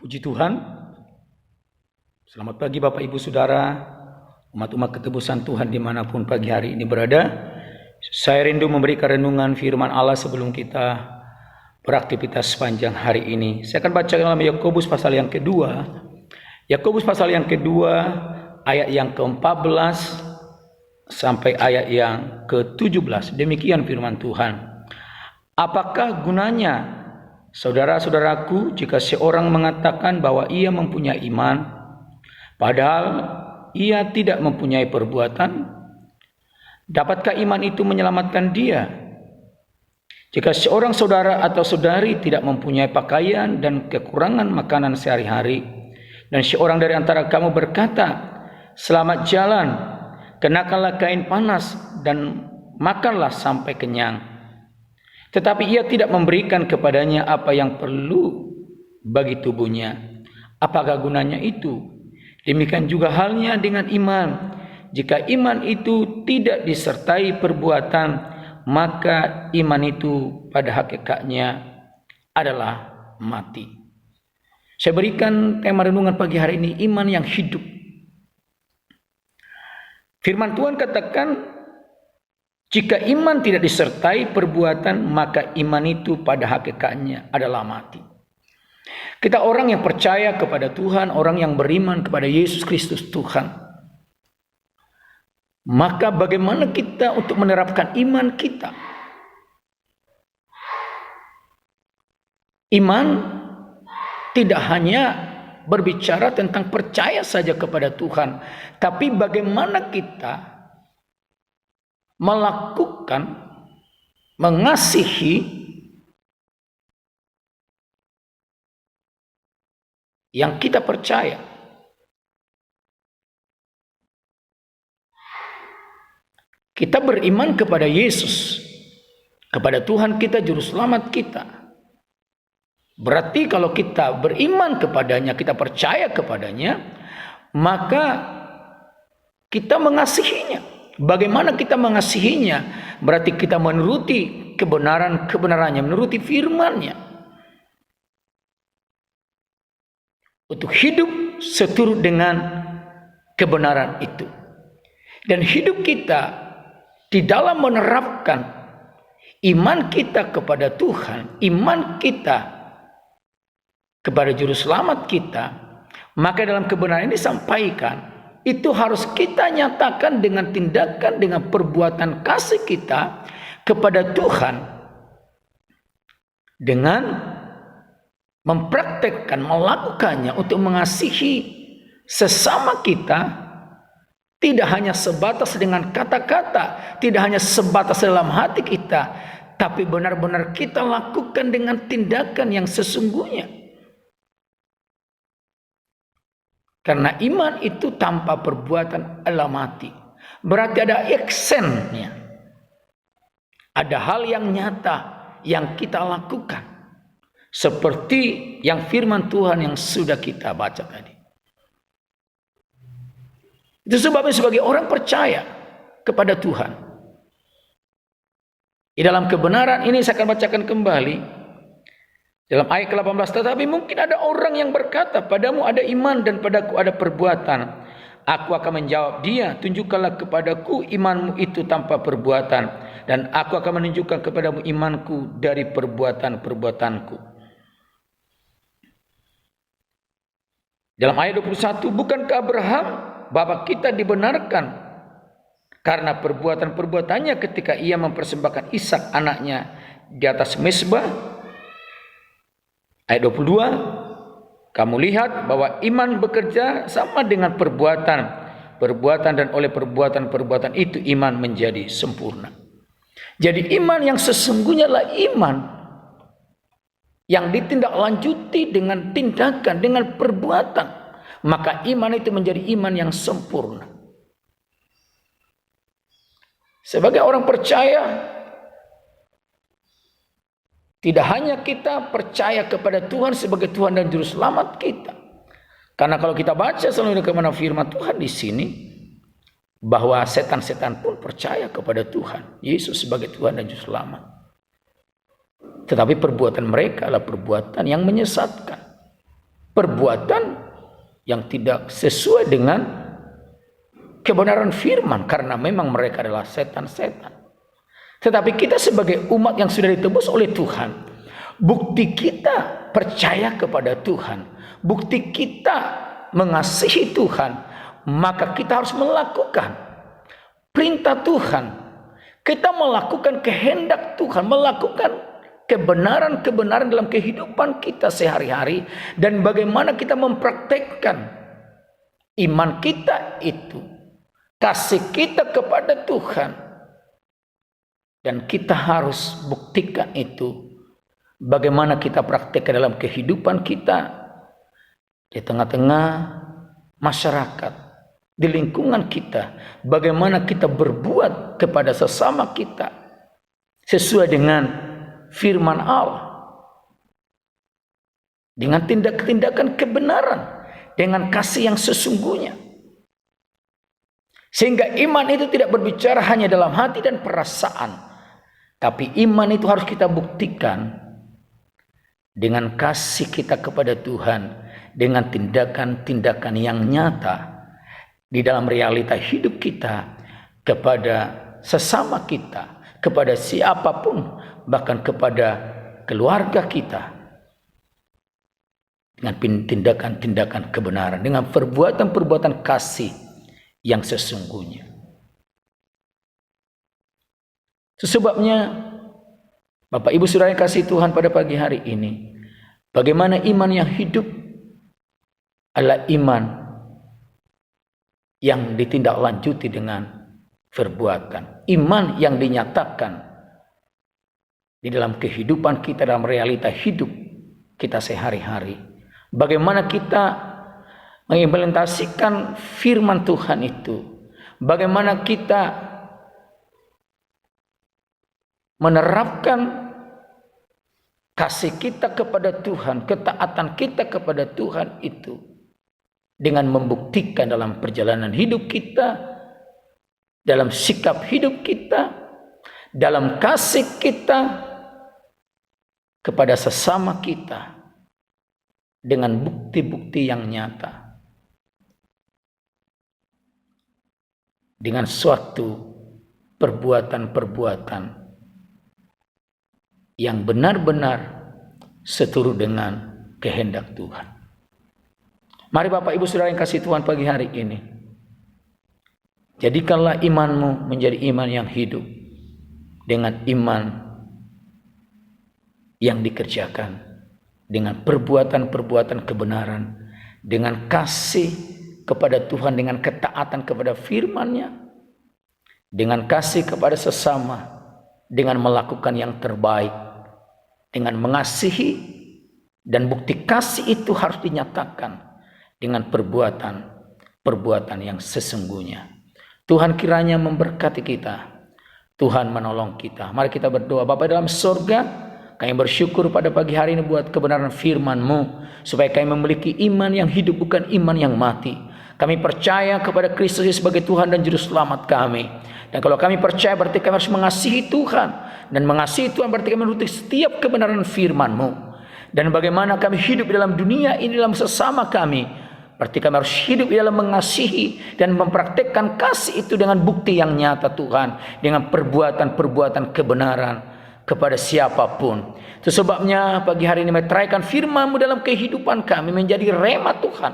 Puji Tuhan. Selamat pagi Bapak Ibu Saudara, umat-umat ketebusan Tuhan dimanapun pagi hari ini berada. Saya rindu memberikan renungan firman Allah sebelum kita beraktivitas sepanjang hari ini. Saya akan baca dalam Yakobus pasal yang kedua. Yakobus pasal yang kedua ayat yang ke-14 sampai ayat yang ke-17. Demikian firman Tuhan. Apakah gunanya, saudara-saudaraku, jika seorang mengatakan bahwa ia mempunyai iman, padahal ia tidak mempunyai perbuatan? Dapatkah iman itu menyelamatkan dia? Jika seorang saudara atau saudari tidak mempunyai pakaian dan kekurangan makanan sehari-hari, dan seorang dari antara kamu berkata, "Selamat jalan, kenakanlah kain panas dan makanlah sampai kenyang," tetapi ia tidak memberikan kepadanya apa yang perlu bagi tubuhnya, apakah gunanya itu? Demikian juga halnya dengan iman. Jika iman itu tidak disertai perbuatan, maka iman itu pada hakikatnya adalah mati. Saya berikan tema renungan pagi hari ini, iman yang hidup. Firman Tuhan katakan, jika iman tidak disertai perbuatan, maka iman itu pada hakikatnya adalah mati. Kita orang yang percaya kepada Tuhan, orang yang beriman kepada Yesus Kristus Tuhan. Maka bagaimana kita untuk menerapkan iman kita? Iman tidak hanya berbicara tentang percaya saja kepada Tuhan, tapi bagaimana kita melakukan, mengasihi yang kita percaya. Kita beriman kepada Yesus, kepada Tuhan kita, Juru Selamat kita. Berarti kalau kita beriman kepadanya, kita percaya kepadanya, maka kita mengasihinya. Bagaimana kita mengasihinya? Berarti kita menuruti kebenarannya, menuruti firman-Nya. Untuk hidup seturut dengan kebenaran itu. Dan hidup kita di dalam menerapkan iman kita kepada Tuhan, iman kita kepada Juru Selamat kita, maka dalam kebenaran ini disampaikan, itu harus kita nyatakan dengan tindakan, dengan perbuatan kasih kita kepada Tuhan. Dengan mempraktekkan, melakukannya untuk mengasihi sesama kita. Tidak hanya sebatas dengan kata-kata, tidak hanya sebatas dalam hati kita, tapi benar-benar kita lakukan dengan tindakan yang sesungguhnya. Karena iman itu tanpa perbuatan adalah mati. Berarti ada actionnya. Ada hal yang nyata yang kita lakukan. Seperti yang firman Tuhan yang sudah kita baca tadi. Itu sebabnya sebagai orang percaya kepada Tuhan, di dalam kebenaran ini saya akan bacakan kembali dalam ayat ke-18. Tetapi mungkin ada orang yang berkata, padamu ada iman dan padaku ada perbuatan. Aku akan menjawab dia, tunjukkanlah kepadaku imanmu itu tanpa perbuatan, dan aku akan menunjukkan kepadamu imanku dari perbuatan-perbuatanku. Dalam ayat 21, bukankah Abraham Bapak kita dibenarkan karena perbuatan-perbuatannya ketika ia mempersembahkan Ishak anaknya di atas mezbah? Ayat 22, kamu lihat bahwa iman bekerja sama dengan perbuatan dan oleh perbuatan itu iman menjadi sempurna. Jadi iman yang sesungguhnya adalah iman yang ditindaklanjuti dengan tindakan, dengan perbuatan. Maka iman itu menjadi iman yang sempurna. Sebagai orang percaya, tidak hanya kita percaya kepada Tuhan sebagai Tuhan dan Juru Selamat kita. Karena kalau kita baca selalu kemana firman Tuhan di sini, bahwa setan-setan pun percaya kepada Tuhan Yesus sebagai Tuhan dan Juru Selamat. Tetapi perbuatan mereka adalah perbuatan yang menyesatkan. perbuatan yang tidak sesuai dengan kebenaran firman, karena memang mereka adalah setan-setan. Tetapi kita sebagai umat yang sudah ditebus oleh Tuhan, bukti kita percaya kepada Tuhan, bukti kita mengasihi Tuhan, maka kita harus melakukan perintah Tuhan. Kita melakukan kehendak Tuhan, melakukan kebenaran-kebenaran dalam kehidupan kita sehari-hari, dan bagaimana kita mempraktekkan iman kita itu, kasih kita kepada Tuhan. Dan kita harus buktikan itu. Bagaimana kita praktekkan dalam kehidupan kita, di tengah-tengah masyarakat, di lingkungan kita. Bagaimana kita berbuat kepada sesama kita sesuai dengan firman Allah, dengan tindakan kebenaran, dengan kasih yang sesungguhnya. Sehingga iman itu tidak berbicara hanya dalam hati dan perasaan, tapi iman itu harus kita buktikan dengan kasih kita kepada Tuhan, dengan tindakan-tindakan yang nyata di dalam realita hidup kita kepada sesama kita, kepada siapapun, bahkan kepada keluarga kita, dengan tindakan-tindakan kebenaran, dengan perbuatan-perbuatan kasih yang sesungguhnya. Sebabnya Bapak Ibu Saudara yang kasih Tuhan, pada pagi hari ini, bagaimana iman yang hidup adalah iman yang ditindaklanjuti dengan perbuatan, iman yang dinyatakan di dalam kehidupan kita, dalam realita hidup kita sehari-hari. Bagaimana kita mengimplementasikan firman Tuhan itu, bagaimana kita menerapkan kasih kita kepada Tuhan, ketaatan kita kepada Tuhan itu dengan membuktikan dalam perjalanan hidup kita, dalam sikap hidup kita, dalam kasih kita kepada sesama kita, dengan bukti-bukti yang nyata, dengan suatu perbuatan-perbuatan yang benar-benar seturut dengan kehendak Tuhan. Mari Bapak Ibu Saudara yang kasih Tuhan, pagi hari ini, jadikanlah imanmu menjadi iman yang hidup, dengan iman yang dikerjakan, dengan perbuatan-perbuatan kebenaran, dengan kasih kepada Tuhan, dengan ketaatan kepada firman-Nya, dengan kasih kepada sesama, dengan melakukan yang terbaik, dengan mengasihi, dan bukti kasih itu harus dinyatakan dengan perbuatan yang sesungguhnya. Tuhan kiranya memberkati kita, Tuhan menolong kita. Mari kita berdoa. Bapa dalam surga, kami bersyukur pada pagi hari ini buat kebenaran firman-Mu, supaya kami memiliki iman yang hidup, bukan iman yang mati. Kami percaya kepada Kristus sebagai Tuhan dan Juru Selamat kami. Dan kalau kami percaya, berarti kami harus mengasihi Tuhan. Dan mengasihi Tuhan berarti kami menuruti setiap kebenaran firman-Mu. Dan bagaimana kami hidup dalam dunia ini, dalam sesama kami, berarti kami harus hidup di dalam mengasihi dan mempraktekkan kasih itu dengan bukti yang nyata Tuhan, dengan perbuatan-perbuatan kebenaran kepada siapapun. Itu sebabnya pagi hari ini meteraikan firman-Mu dalam kehidupan kami, menjadi rema Tuhan,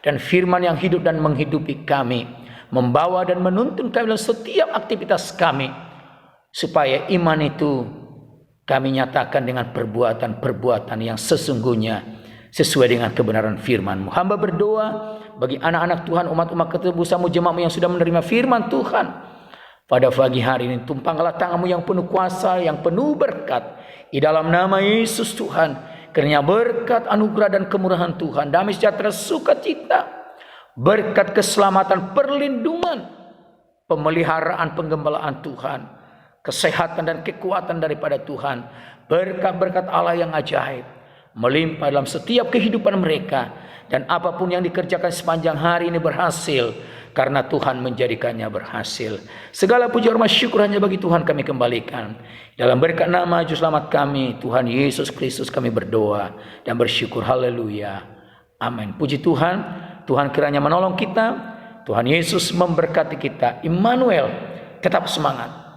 dan firman yang hidup dan menghidupi kami, membawa dan menuntun kami dalam setiap aktivitas kami, supaya iman itu kami nyatakan dengan perbuatan-perbuatan yang sesungguhnya sesuai dengan kebenaran firman-Mu. Hamba berdoa bagi anak-anak Tuhan, umat-umat ketebusan-Mu, jemaat-Mu yang sudah menerima firman Tuhan pada pagi hari ini. Tumpanglah tangan-Mu yang penuh kuasa, yang penuh berkat, di dalam nama Yesus Tuhan. Kiranya berkat, anugerah dan kemurahan Tuhan, damai sejahtera, sukacita, berkat keselamatan, perlindungan, pemeliharaan, penggembalaan Tuhan, kesehatan dan kekuatan daripada Tuhan, berkat-berkat Allah yang ajaib melimpah dalam setiap kehidupan mereka, dan apapun yang dikerjakan sepanjang hari ini berhasil, karena Tuhan menjadikannya berhasil. Segala puji hormat syukur hanya bagi Tuhan kami kembalikan. Dalam berkat nama Juru Selamat kami, Tuhan Yesus Kristus, kami berdoa dan bersyukur. Haleluya. Amin. Puji Tuhan, Tuhan kiranya menolong kita. Tuhan Yesus memberkati kita. Immanuel, tetap semangat.